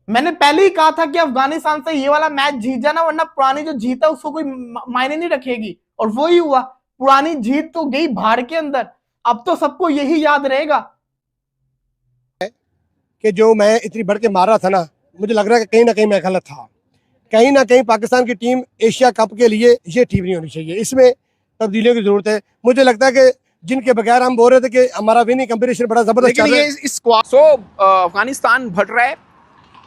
मैंने पहले ही कहा था कि अफगानिस्तान से ये वाला मैच जीत जाना, वरना पुरानी जो जीत है उसको कोई मायने नहीं रखेगी। और वो ही हुआ, पुरानी जीत तो गई भाड़ के अंदर। अब तो सबको यही याद रहेगा कि जो मैं इतनी बढ़ के मार रहा था ना, मुझे लग रहा है कि कहीं ना कहीं मैं गलत था। कहीं ना कहीं पाकिस्तान की टीम एशिया कप के लिए ये टीम नहीं होनी चाहिए, इसमें तब्दीलियों की जरूरत है। मुझे लगता है कि जिनके बगैर हम बोल रहे थे कि हमारा विनिंग कंपटीशन बड़ा जबरदस्त चल रहा है। अफगानिस्तान बढ़ रहा है,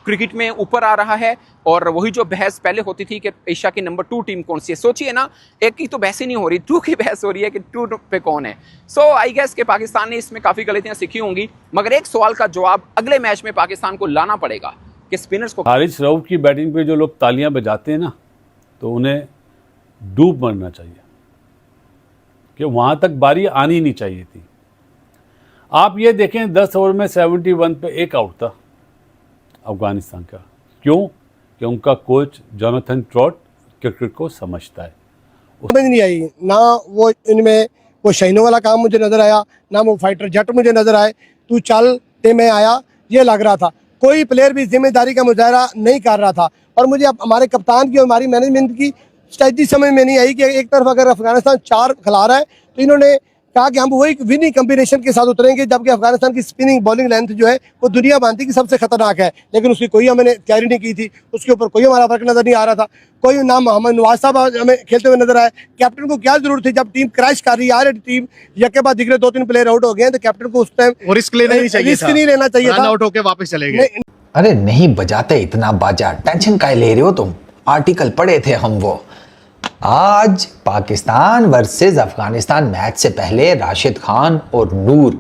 क्रिकेट में ऊपर आ रहा है। और वही जो बहस पहले होती थी कि एशिया की नंबर 2 टीम कौन सी है, सोचिए ना, एक की तो बहस ही नहीं हो रही, 2 की बहस हो रही है कि 2 पे कौन है। सो आई गेस कि पाकिस्तान ने इसमें काफी गलतियां सीखी होंगी, मगर एक सवाल का जवाब अगले मैच में पाकिस्तान को लाना पड़ेगा कि स्पिनर्स को। हारिस रऊफ की बैटिंग पे जो लोग तालियां बजाते हैं ना, तो उन्हें डूब मरना चाहिए कि वहां तक बारी आनी नहीं चाहिए थी। आप ये देखें 10 ओवर में 71 पे एक आउट था अफगानिस्तान का। क्यों? कि उनका कोच जोनाथन ट्रॉट क्रिकेट को समझता है। समझ नहीं आई ना, वो इनमें वो शाइनों वाला काम मुझे नजर आया, ना वो फाइटर जट मुझे नजर आए। तू चल ते मैं आया, ये लग रहा था। कोई प्लेयर भी जिम्मेदारी का मुजाहरा नहीं कर रहा था। और मुझे अब हमारे कप्तान की और हमारी मैनेजमेंट की स्ट्रेटजी समझ में नहीं आई कि एक तरफ अगर अफगानिस्तान 4 खिला रहा है तो इन्होंने कहा कि हम वही विनिंग कॉम्बिनेशन के साथ उतरेंगे, जबकि अफगानिस्तान की स्पिनिंग बॉलिंग लेंथ जो है वो दुनिया मानती कि सबसे खतरनाक है, लेकिन उसकी कोई हमने तैयारी नहीं की थी, उसके ऊपर कोई हमारा फर्क नजर नहीं आ रहा था। कोई ना मोहम्मद नवाज साहब हमें खेलते हुए नजर आए। कैप्टन को क्या जरूरत थी, जब टीम क्रैश कर रही है, टीम यके बाद दिख रहे 2-3 प्लेयर आउट हो गए, तो कैप्टन को उस टाइम रिस्क लेना नहीं चाहिए, रिस्क नहीं लेना चाहिए था, आउट होके वापस चले गए। अरे नहीं बजाते इतना बाजा, टेंशन काहे ले रहे हो तुम? आर्टिकल पढ़े थे हम वो। आज पाकिस्तान वर्सेस अफगानिस्तान मैच से पहले राशिद खान और नूर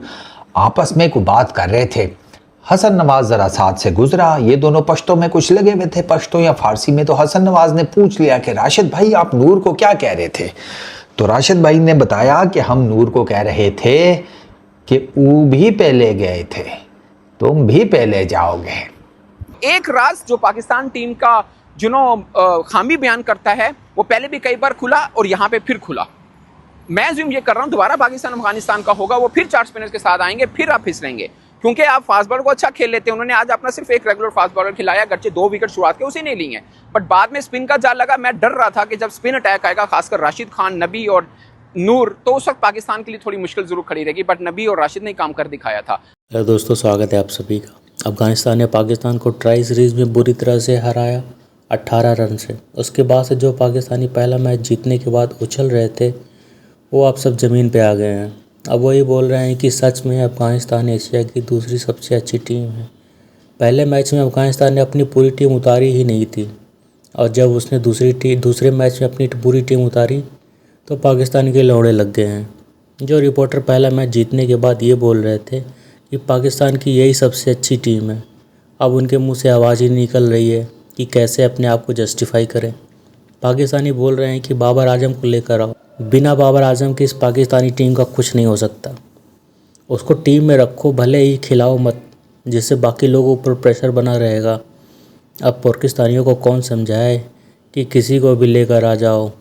आपस में कोई बात कर रहे थे। हसन नवाज जरा साथ से गुजरा, ये दोनों पश्तो में कुछ लगे हुए थे, पश्तो या फारसी में। तो हसन नवाज ने पूछ लिया कि राशिद भाई आप नूर को क्या कह रहे थे? तो राशिद भाई ने बताया कि हम नूर को कह रहे थे कि वो भी पहले गए थे, तुम भी पहले जाओगे। एक राज जो पाकिस्तान टीम का खामी बयान करता है, वो पहले भी कई बार खुला और यहां पे फिर खुला। मैं ज्यूम ये कर रहा हूं दोबारा पाकिस्तान अफगानिस्तान का होगा, वो फिर 4 स्पिनर्स के साथ आएंगे, फिर आप फिसलेंगे, क्योंकि आप फास्ट बॉलर को अच्छा खेल लेते हैं। उन्होंने आज अपना सिर्फ एक रेगुलर फास्ट बॉलर खिलाया, गच्चे 2 विकेट शुरुआत के उसी नहीं ली है, बट बाद में स्पिन का जाल लगा। मैं डर रहा था कि जब स्पिन अटैक आएगा, खासकर राशिद खान, नबी और नूर, तो उस वक्त पाकिस्तान के लिए थोड़ी मुश्किल जरूर खड़ी रहेगी, बट नबी और राशिद ने काम कर दिखाया था। हेलो दोस्तों, स्वागत है आप सभी का। अफगानिस्तान ने पाकिस्तान को ट्राई सीरीज़ में बुरी तरह से हराया 18 रन से। उसके बाद से जो पाकिस्तानी पहला मैच जीतने के बाद उछल रहे थे, वो अब सब ज़मीन पे आ गए हैं। अब वही बोल रहे हैं कि सच में अफगानिस्तान एशिया की दूसरी सबसे अच्छी टीम है। पहले मैच में अफगानिस्तान ने अपनी पूरी टीम उतारी ही नहीं थी, और जब उसने दूसरे मैच में अपनी पूरी टीम उतारी तो पाकिस्तान के लौड़े लग गए हैं। जो रिपोर्टर पहला मैच जीतने के बाद ये बोल रहे थे कि पाकिस्तान की यही सबसे अच्छी टीम है, अब उनके मुंह से आवाज़ ही निकल रही है कि कैसे अपने आप को जस्टिफाई करें। पाकिस्तानी बोल रहे हैं कि बाबर आजम को लेकर आओ। बिना बाबर आजम के इस पाकिस्तानी टीम का कुछ नहीं हो सकता। उसको टीम में रखो, भले ही खिलाओ मत, जिससे बाकी लोगों पर प्रेशर बना रहेगा। अब पाकिस्तानियों को कौन समझाए कि किसी को भी लेकर आ जाओ,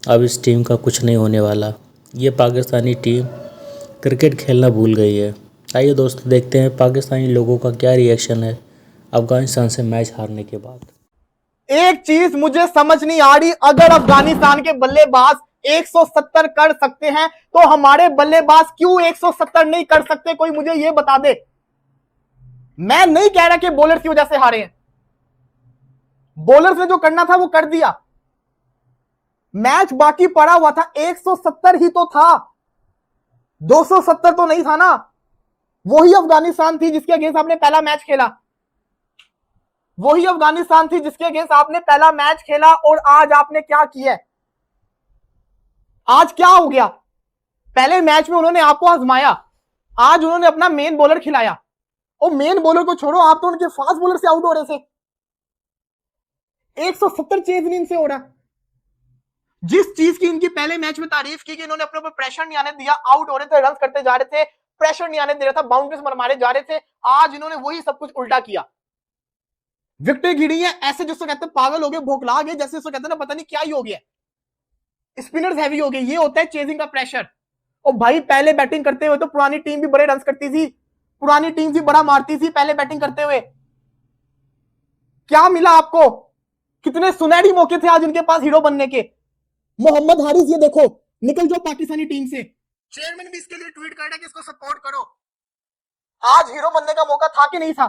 अब इस टीम का कुछ नहीं होने वाला। ये पाकिस्तानी टीम क्रिकेट खेलना भूल गई है। आइए दोस्तों, देखते हैं पाकिस्तानी लोगों का क्या रिएक्शन है अफगानिस्तान से मैच हारने के बाद। एक चीज मुझे समझ नहीं आ रही, अगर अफगानिस्तान के बल्लेबाज 170 कर सकते हैं तो हमारे बल्लेबाज क्यों 170 नहीं कर सकते? कोई मुझे यह बता दे। मैं नहीं कह रहा कि बॉलर्स की वजह से हारे हैं, बॉलर्स ने जो करना था वो कर दिया। मैच बाकी पड़ा हुआ था, 170 ही तो था, 270 तो नहीं था ना। वही अफगानिस्तान थी जिसके अगेंस्ट आपने पहला मैच खेला, वही अफगानिस्तान थी जिसके अगेंस्ट आपने पहला मैच खेला। और आज आपने क्या किया? आज क्या हो गया? पहले मैच में उन्होंने आपको आजमाया, आज उन्होंने अपना मेन बॉलर खिलाया। और मेन बॉलर को छोड़ो, आप तो उनके फास्ट बॉलर से आउट हो रहे थे। 170 चेज नहीं इनसे हो रहा। जिस चीज की इनकी पहले मैच में तारीफ की कि इन्होंने अपने ऊपर प्रेशर नहीं आने दिया, आउट हो रहे थे, रन करते जा रहे थे, प्रेशर नहीं आने दे रहा था, बाउंड्रीज मारे जा रहे थे, आज इन्होंने वही सब कुछ उल्टा किया। विकेटें गिरी हैं, ऐसे जिसको कहते हैं पागल हो गए, भोकला गए, जैसे उसको कहते हैं ना पता नहीं क्या ही हो गया, स्पिनर्स हैवी हो गए। ये होता है चेजिंग का प्रेशर। और भाई पहले बैटिंग करते हुए तो पुरानी टीम भी बड़े रन करती थी, पुरानी टीम भी बड़ा मारती थी पहले बैटिंग करते हुए। क्या मिला आपको? कितने सुनहरी मौके थे आज इनके पास हीरो बनने के। मोहम्मद हारिस, ये देखो, निकल जाओ पाकिस्तानी टीम से। चेयरमैन भी इसके लिए ट्वीट कर रहा है कि इसको सपोर्ट करो। आज हीरो बनने का मौका था कि नहीं था?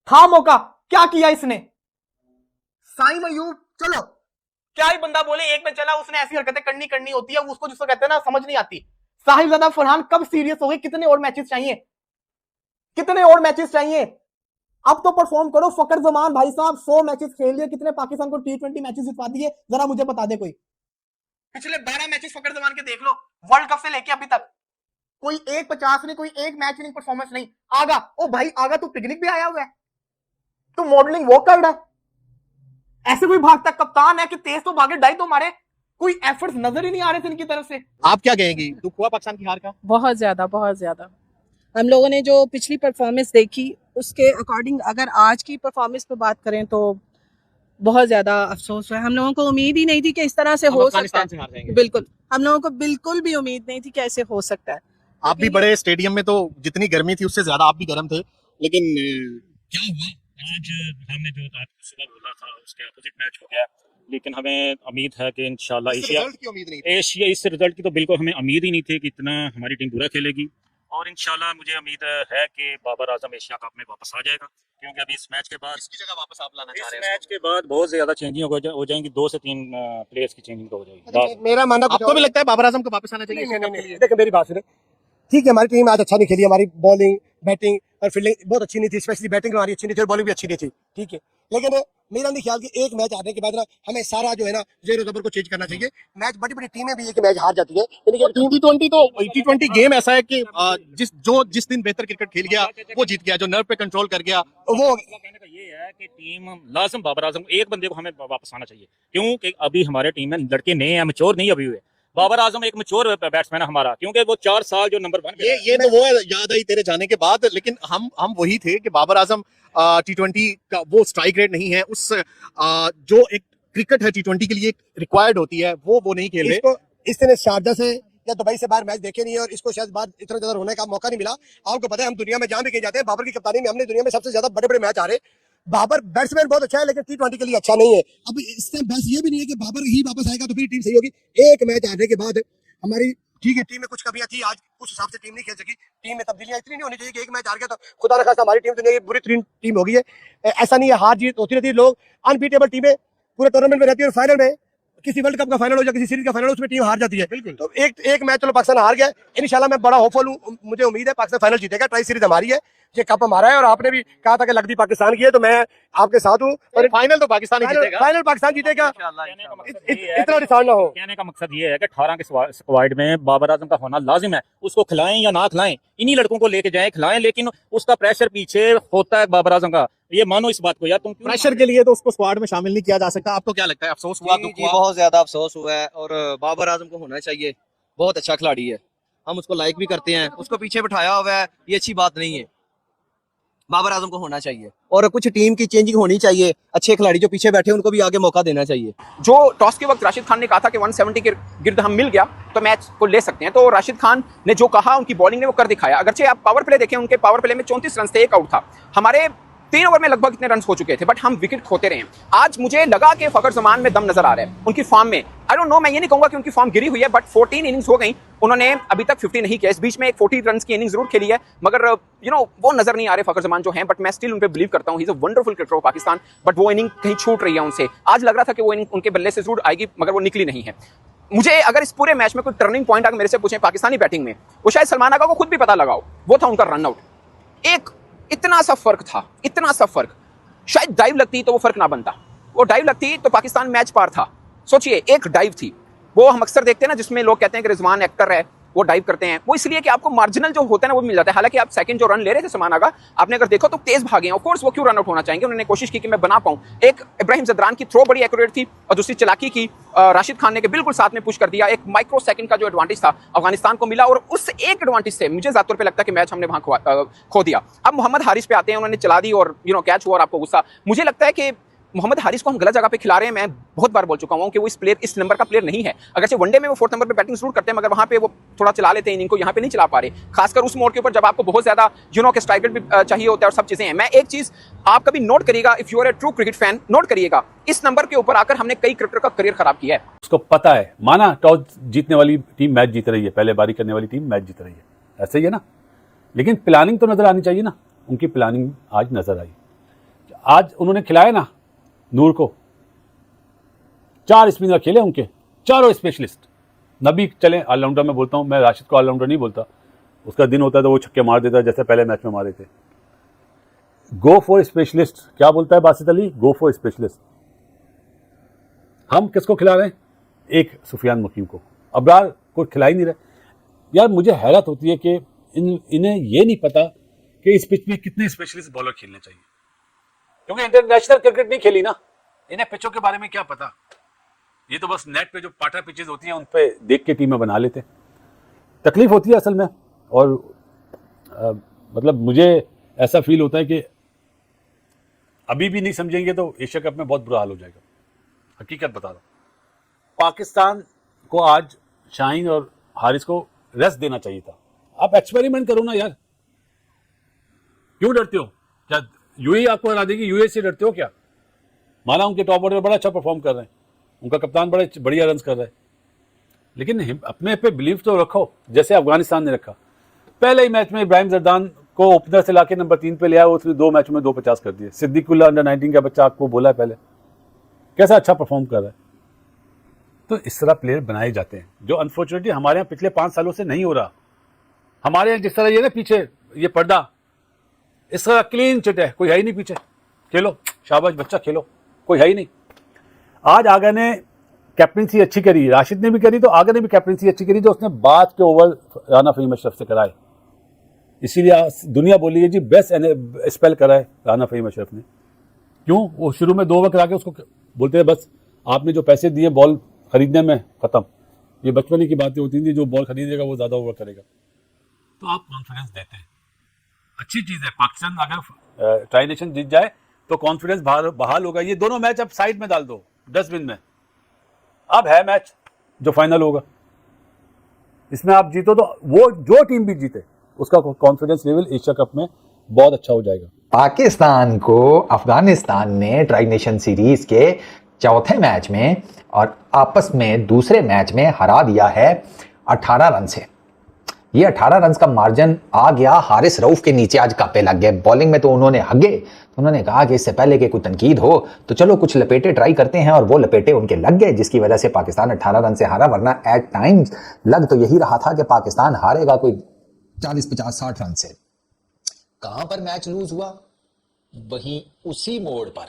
था मौका, क्या किया इसने? साइम अयूब, चलो क्या ही बंदा बोले, एक में चला, उसने ऐसी हरकतें करनी होती है, उसको जिसको कहते हैं ना, समझ नहीं आती। साहिबजादा फरहान कब सीरियस हो गए? कितने और मैचेस चाहिए? कितने और मैचेस चाहिए? अब तो परफॉर्म करो। फकर जमान भाई साहब 100 मैचेस खेल लिए, कितने पाकिस्तान को T20 मैचेस जितवा दिए, जरा मुझे बता दे कोई। पिछले 12 मैचेस फकर जमान के देख लो, वर्ल्ड कप से लेके अभी तक कोई एक 50 नहीं, कोई एक मैच नहीं, परफॉर्मेंस नहीं। आगा, ओ भाई आगा, तू पिकनिक भी आया हुआ है, तू मॉडलिंग वो कर रहा है, ऐसे कोई भागता कप्तान है कि तेज तो भागे डाई तो मारे, कोई एफर्ट्स नजर ही नहीं आ रहे थे इनकी तरफ से। आप क्या कहेंगी, दुख हुआ पाकिस्तान की हार का? बहुत ज्यादा, बहुत ज्यादा। हम लोगों ने जो पिछली परफॉर्मेंस देखी उसके अकॉर्डिंग अगर आज की परफॉर्मेंस पे बात करें तो बहुत ज्यादा अफसोस है। हम लोगों को उम्मीद ही नहीं थी कि इस तरह से हो सकता है। बिल्कुल, हम लोगों को बिल्कुल भी उम्मीद नहीं थी कि ऐसे हो सकता है। आप भी बड़े स्टेडियम में, तो जितनी गर्मी थी उससे ज्यादा आप भी गर्म थे, लेकिन क्या हुआ आज? हमने जो आपको सुबह बोला था उसके अपोजिट मैच हो गया, लेकिन हमें उम्मीद है कि इंशाल्लाह एशिया इस रिजल्ट की तो बिल्कुल हमें उम्मीद ही नहीं थी कि इतना हमारी टीम बुरा खेलेगी, और इंशाल्लाह मुझे उम्मीद है कि बाबर आजम एशिया कप में वापस आ जाएगा, क्योंकि अभी इस मैच के बाद इसकी जगह वापस आप लाना चाह इस रहे हैं। मैच के बाद बहुत ज्यादा चेंजिंग हो जाएंगी, 2 से 3 प्लेयर्स की चेंजिंग हो जाएगी। मेरा मानना कुछ आपको और भी है। लगता है बाबर आजम को वापस आना चाहिए? नहीं, देखो मेरी बात सुने। ठीक है, हमारी टीम आज अच्छा नहीं खेली, हमारी बॉलिंग, बैटिंग और फील्डिंग बहुत अच्छी नहीं थी, स्पेशली बैटिंग हमारी अच्छी नहीं थी और बॉलिंग भी अच्छी नहीं थी, ठीक है। लेकिन मेरा नहीं ख्याल कि एक मैच हारने के बाद ना हमें सारा जो है ना जेरो जबर को चेंज करना चाहिए। मैच बड़ी बड़ी टीमें भी एक मैच हार जाती है, T20 गेम ऐसा है कि जिस दिन बेहतर क्रिकेट खेल गया वो जीत गया, जो नर्व पे कंट्रोल कर गया वो कहने का ये है कि टीम लाजम बाबर आजम एक बंदे को हमें वापस आना चाहिए, क्योंकि अभी हमारे टीम में लड़के नए हैं, मैच्योर नहीं अभी हुए। बाबर आजम एक मैच्योर बैट्समैन है हमारा, क्योंकि वो 4 साल जो नंबर 1 ये तो वो है, याद आई तेरे जाने के बाद, लेकिन हम वही थे कि बाबर आजम T20 का वो स्ट्राइक रेट नहीं है, उस जो एक क्रिकेट है T20 के लिए रिक्वायर्ड होती है, वो नहीं खेल रहे। इसको इसने शारजा से या दुबई से बाहर मैच देखे नहीं है, और इसको शायद बाहर इतना ज्यादा होने का मौका नहीं मिला। आपको पता है हम दुनिया में जहां भी कहीं जाते हैं, बाबर की कप्तानी में हमने दुनिया में सबसे ज्यादा बड़े बड़े मैच हारे। बाबर बैट्समैन बहुत अच्छा है, लेकिन T20 के लिए अच्छा नहीं है। अब इससे बस ये भी नहीं है कि बाबर ही वापस आएगा तो फिर टीम सही होगी। एक मैच हारने के बाद हमारी ठीक है टीम में कुछ कमियां थी, आज उस हिसाब से टीम नहीं खेल सकी। टीम में तब्दीलियां इतनी नहीं होनी चाहिए कि एक मैच हार गया तो खुदा न खास्ता हमारी टीम दुनिया की बुरी टीम हो गई है। ऐसा नहीं है, हार जीत होती रहती है, लोग अनबीटेबल टीमें पूरे टूर्नामेंट में रहती है और फाइनल में किसी वर्ल्ड कप का फाइनल हो या किसी सीरीज का फाइनल, उसमें टीम हार जाती है। बिल्कुल, तो एक मैच चलो पाकिस्तान हार गया, इंशाल्लाह मैं बड़ा होपफुल हूं, मुझे उम्मीद है पाकिस्तान फाइनल जीतेगा। ट्राई सीरीज हमारी है, ये कप हमारा है, और आपने भी कहा था कि लगती पाकिस्तान की है, तो मैं आपके साथ हूं। और फाइनल तो पाकिस्तान ही जीतेगा, फाइनल पाकिस्तान जीतेगा, इतना डिसाइड ना हो। कहने का मकसद ये है कि 18 के स्क्वाड में बाबर आजम का होना लाजिम है। उसको खिलाएं या ना खिलाएं, इन्हीं लड़कों को लेके जाएं, खिलाएं, लेकिन उसका प्रेशर पीछे होता है बाबर आजम का। ये मानो इस बात को यार, तुम प्रेशर के लिए तो उसको स्क्वाड में शामिल नहीं किया जा सकता। आपको क्या लगता है, अफसोस हुआ, दुख हुआ? बहुत ज्यादा अफसोस हुआ है, और बाबर आजम को होना चाहिए, बहुत अच्छा खिलाड़ी है, हम उसको लाइक भी करते हैं। उसको पीछे बिठाया हुआ है, ये अच्छी बात नहीं है। बाबर आजम को होना चाहिए, और कुछ टीम की चेंजिंग होनी चाहिए। अच्छे खिलाड़ी जो पीछे बैठे उनको भी आगे मौका देना चाहिए। जो टॉस के वक्त राशिद खान ने कहा था कि 170 के गिर्द हम मिल गया तो मैच को ले सकते हैं, तो राशिद खान ने जो कहा उनकी बॉलिंग ने वो कर दिखाया। अगरचे आप पावर प्ले देखें, उनके पावर प्ले में 34 रन थे, 1 आउट था। हमारे 3 ओवर में लगभग इतने रन हो चुके थे, बट हम विकेट खोते रहे। आज मुझे लगा कि फखर जमान में दम नजर आ रहा है, उनकी फॉर्म में। आई डोंट नो, मैं ये नहीं कहूंगा कि उनकी फॉर्म गिरी हुई है, बट 14 इनिंग्स हो गई, उन्होंने अभी तक 50 नहीं किया। इस बीच में एक 40 रन की इनिंग जरूर खेली है, मगर वो नजर नहीं आ रहे फखर जमान जो हैं, बट मैं स्टिल उन पे बिलीव करता हूं। He is a wonderful cricketer of Pakistan, but वो इनिंग कहीं छूट रही है उनसे। आज लग रहा था कि वो इनिंग उनके बल्ले से जरूर आएगी, मगर वो निकली नहीं है। मुझे अगर इस पूरे मैच में कोई टर्निंग पॉइंट अगर मेरे से पूछें पाकिस्तानी बैटिंग में, वो शायद सलमान आगा को खुद भी पता लगाओ, वो था उनका रन आउट। एक इतना सा फर्क था, इतना सा फर्क। शायद डाइव लगती तो वो फर्क ना बनता, वो डाइव लगती तो पाकिस्तान मैच पार था। सोचिए, एक डाइव थी, वो हम अक्सर देखते हैं ना जिसमें लोग कहते हैं कि रिजवान एक्टर है, वो डाइव करते हैं, वो इसलिए कि आपको मार्जिनल जो होता है ना वो मिल जाता है। हालांकि आप सेकंड जो रन ले रहे थे सलमान आगा, आपने अगर देखो तो तेज भागे हैं। ऑफ कोर्स वो क्यों रन आउट होना चाहेंगे, उन्होंने कोशिश की कि मैं बना पाऊं। एक इब्राहिम जदरान की थ्रो बड़ी एक्यूरेट थी, और दूसरी चलाकी की राशिद खान ने के बिल्कुल साथ में पुश कर दिया। एक माइक्रो सेकंड का जो एडवांटेज था अफगानिस्तान को मिला, और उस एक एडवांटेज से मुझे ज़्यादा तौर पे लगता है कि मैच हमने वहां खो दिया। अब मोहम्मद हारिस पे आते हैं, उन्होंने चला दी और कैच हुआ और आपको गुस्सा। मुझे लगता है कि मोहम्मद हारिस को हम गलत जगह पे खिला रहे हैं। मैं बहुत बार बोल चुका हूं कि वो इस नंबर का प्लेयर नहीं है। अगरचे वनडे में वो 4th नंबर पे बैटिंग जरूर करते हैं, मगर वहां पे वो थोड़ा चला लेते हैं इनिंग को, यहाँ पे नहीं चला पा रहे, खासकर उस मोड के ऊपर जब आपको बहुत ज्यादा के स्ट्राइक रेट भी चाहिए होता है और सब चीजें हैं। मैं एक चीज आप कभी नोट करिएगा, if you are a true cricket fan, note करिएगा, इस नंबर के ऊपर आकर हमने कई क्रिकेटर का करियर खराब किया है। उसको पता है, माना टॉस जीतने वाली टीम मैच जीत रही है, पहले बारी करने वाली टीम मैच जीत रही है, ऐसे ही है ना। लेकिन प्लानिंग तो नजर आनी चाहिए ना, उनकी प्लानिंग आज नजर आई। आज उन्होंने खिलाया ना नूर को, 4 स्पिनर खेले उनके, चारों स्पेशलिस्ट। नबी चले ऑलराउंडर में बोलता हूं मैं, राशिद को ऑलराउंडर नहीं बोलता, उसका दिन होता है तो वो छक्के मार देता है जैसे पहले मैच में मारे थे। गो फॉर स्पेशलिस्ट, क्या बोलता है Basit Ali, go for specialist. हम किसको खिला रहे हैं? एक सुफियान मुकीम को, अबरार को खिला ही नहीं रहे। यार मुझे हैरत होती है कि इन्हें ये नहीं पता कि इस पिच में कितने स्पेशलिस्ट बॉलर खेलने चाहिए, क्योंकि इंटरनेशनल क्रिकेट नहीं खेली ना, इन्हें पिचों के बारे में क्या पता। ये तो बस नेट पे जो पाटा पिचेस होती हैं उन पे देख के टीमें बना लेते हैं। तकलीफ होती है असल में, और मतलब मुझे ऐसा फील होता है कि अभी भी नहीं समझेंगे तो एशिया कप में बहुत बुरा हाल हो जाएगा। हकीकत बता रहा हूँ, पाकिस्तान को आज शाहीन और हारिस को रेस्ट देना चाहिए था। आप एक्सपेरिमेंट करो ना यार, क्यों डरते हो? क्या यूएई आपको हरा देगी? यूएई से डरते हो क्या? माना उनके टॉप ऑर्डर बड़ा अच्छा परफॉर्म कर रहे हैं, उनका कप्तान बड़े बढ़िया रन कर रहा है, लेकिन अपने पे बिलीव तो रखो जैसे अफगानिस्तान ने रखा। पहले ही मैच में इब्राहिम जरदान को ओपनर से लाके नंबर 3 पे ले आया, उसने 2 मैचों में 250 कर दिए। सिद्दीकुल्ला अंडर 19 का बच्चा, आपको बोला है पहले, कैसा अच्छा परफॉर्म कर रहा है। तो इस तरह प्लेयर बनाए जाते हैं, जो अनफॉर्चुनेटली हमारे यहाँ पिछले 5 सालों से नहीं हो रहा। हमारे यहाँ जिस तरह ये ना पीछे ये पर्दा, इस तरह क्लीन चिट है, कोई है ही नहीं पीछे, खेलो शाबाश बच्चा खेलो, कोई है ही नहीं। आज आगा ने कैप्टनसी अच्छी करी, राशिद ने भी करी, तो आगा ने भी कैप्टनसी अच्छी करी, तो उसने बाद के ओवर राना फहीम अशरफ से कराए, इसीलिए दुनिया बोली है जी बेस्ट स्पेल करा है राना फहीम अशरफ ने। क्यों? वो शुरू में 2 ओवर करा के उसको बोलते हैं बस आपने जो पैसे दिए बॉल खरीदने में खत्म। ये बचपने की बातें होती थी, जो बॉल खरीदेगा वो ज्यादा ओवर करेगा। तो आप कॉन्फिडेंस देते हैं, अच्छी चीज है। पाकिस्तान अगर ट्राई नेशन जीत जाए तो कॉन्फिडेंस बहाल होगा। ये दोनों मैच अब साइड में डाल दो डस्टबिन में, अब है मैच जो फाइनल होगा, इसमें आप जीतो तो वो जो टीम भी जीते उसका कॉन्फिडेंस लेवल एशिया कप में बहुत अच्छा हो जाएगा। पाकिस्तान को अफगानिस्तान ने ट्राई नेशन सीरीज के चौथे मैच में और आपस में दूसरे मैच में हरा दिया है 18 रन से। ये 18 रन का मार्जिन आ गया हारिस रऊफ के नीचे, आज कापे लग गए। बॉलिंग में तो उन्होंने हगे, उन्होंने कहा कि इससे पहले कि कोई तनकीद हो तो चलो कुछ लपेटे ट्राई करते हैं, और वो लपेटे उनके लग गए, जिसकी वजह से पाकिस्तान 18 रन से हारा। वरना एट टाइम्स लग तो यही रहा था कि पाकिस्तान हारेगा कोई 40, 50, 60 रन से। कहां पर मैच लूज हुआ? वहीं उसी मोड़ पर,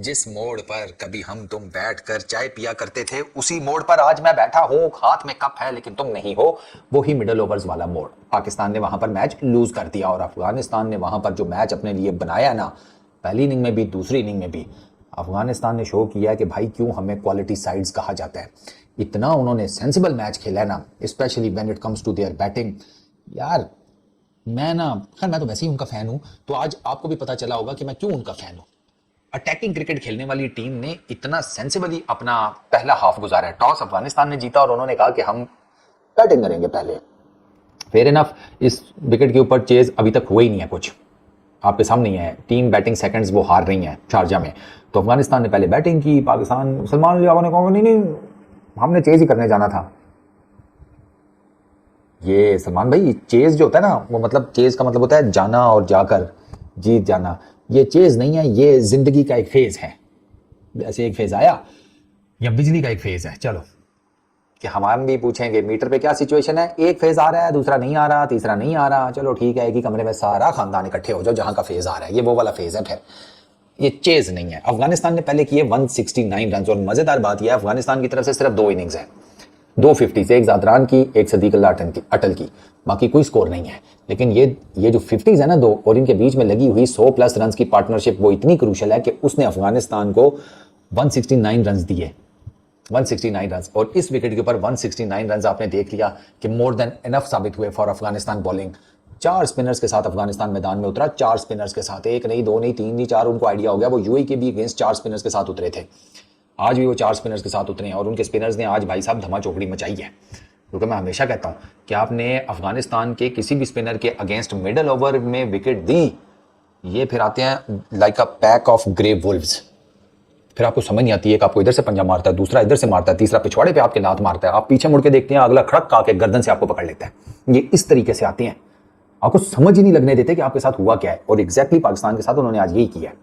जिस मोड़ पर कभी हम तुम बैठकर चाय पिया करते थे, उसी मोड़ पर आज मैं बैठा हूं, हाथ में कप है लेकिन तुम नहीं हो, वो ही मिडल ओवर्स वाला मोड़। पाकिस्तान ने वहां पर मैच लूज कर दिया, और अफगानिस्तान ने वहां पर जो मैच अपने लिए बनाया ना, पहली इनिंग में भी दूसरी इनिंग में भी, अफगानिस्तान ने शो किया कि भाई क्यों हमें क्वालिटी साइड्स कहा जाता है। इतना उन्होंने सेंसिबल मैच खेला ना, specially when it comes to their batting. यार मैं ना, खैर मैं तो वैसे ही उनका फैन हूं, तो आज आपको भी पता चला होगा कि मैं क्यों उनका फैन हूं। अटैकिंग क्रिकेट खेलने वाली टीम ने इतना सेंसिबली अपना पहला हाफ गुजारा है। टॉस अफगानिस्तान ने जीता और उन्होंने कहा कि हम बैटिंग करेंगे पहले। फेयर इनफ, इस विकेट के ऊपर चेज अभी तक हुआ ही नहीं है, कुछ आपके सामने ही है। टीम बैटिंग सेकंड्स वो हार रही हैं शारजा में, तो अफगानिस्तान ने पहले बैटिंग की। पाकिस्तान, सलमान अली ने कहा नहीं हमने चेज ही करने जाना था। ये सलमान भाई, चेज जो होता है ना, वो मतलब चेज का मतलब होता है जाना और जाकर जीत जाना। ये चेज नहीं है, ये जिंदगी का एक फेज है। ऐसे एक फेज आया या बिजली का एक फेज है। चलो कि हम भी पूछेंगे मीटर पे क्या सिचुएशन है, एक फेज आ रहा है, दूसरा नहीं आ रहा, तीसरा नहीं आ रहा, चलो ठीक है, एक ही कमरे में सारा खानदान इकट्ठे हो जाओ जहां का फेज आ रहा है, ये वो वाला फेज है। फिर ये चेज नहीं है। अफगानिस्तान ने पहले किए 169 रन, और मजेदार बात यह है अफगानिस्तान की तरफ से सिर्फ 2 इनिंग्स है, 2 50 से, एक ज़ादरान की, एक सदीकुल्लाह अटल की, बाकी कोई स्कोर नहीं है। लेकिन ये जो 50s है ना 2, और इनके बीच में लगी हुई 100+ रन की पार्टनरशिप, वो इतनी क्रूशल है कि उसने अफगानिस्तान को 169 रन दिए, 169 रन। और इस विकेट के ऊपर 169 रन आपने देख लिया कि मोर देन इनफ साबित हुए फॉर अफगानिस्तान बॉलिंग। 4 स्पिनर्स के साथ अफगानिस्तान मैदान में उतरा, 4 स्पिनर्स के साथ, 1 नहीं 2 नहीं 3 नहीं 4, उनको आइडिया हो गया। वो यूएई के भी अगेंस्ट 4 स्पिनर्स के साथ उतरे थे, आज भी वो 4 स्पिनर्स के साथ उतरे हैं और उनके स्पिनर्स ने आज भाई साहब धमाचौकड़ी मचाई है। क्योंकि मैं हमेशा कहता हूँ कि आपने अफगानिस्तान के किसी भी स्पिनर के अगेंस्ट मिडल ओवर में विकेट दी, ये फिर आते हैं like a pack of grey Wolves. फिर आपको समझ नहीं आती है कि आपको इधर से पंजा मारता है, दूसरा इधर से मारता है, तीसरा पिछवाड़े पे आपके लात मारता है, आप पीछे मुड़ के देखते हैं अगला खड़क आके गर्दन से आपको पकड़ लेता है। ये इस तरीके से आते हैं, आपको समझ ही नहीं लगने देते कि आपके साथ हुआ क्या है। और एग्जैक्टली पाकिस्तान के साथ उन्होंने आज यही किया है।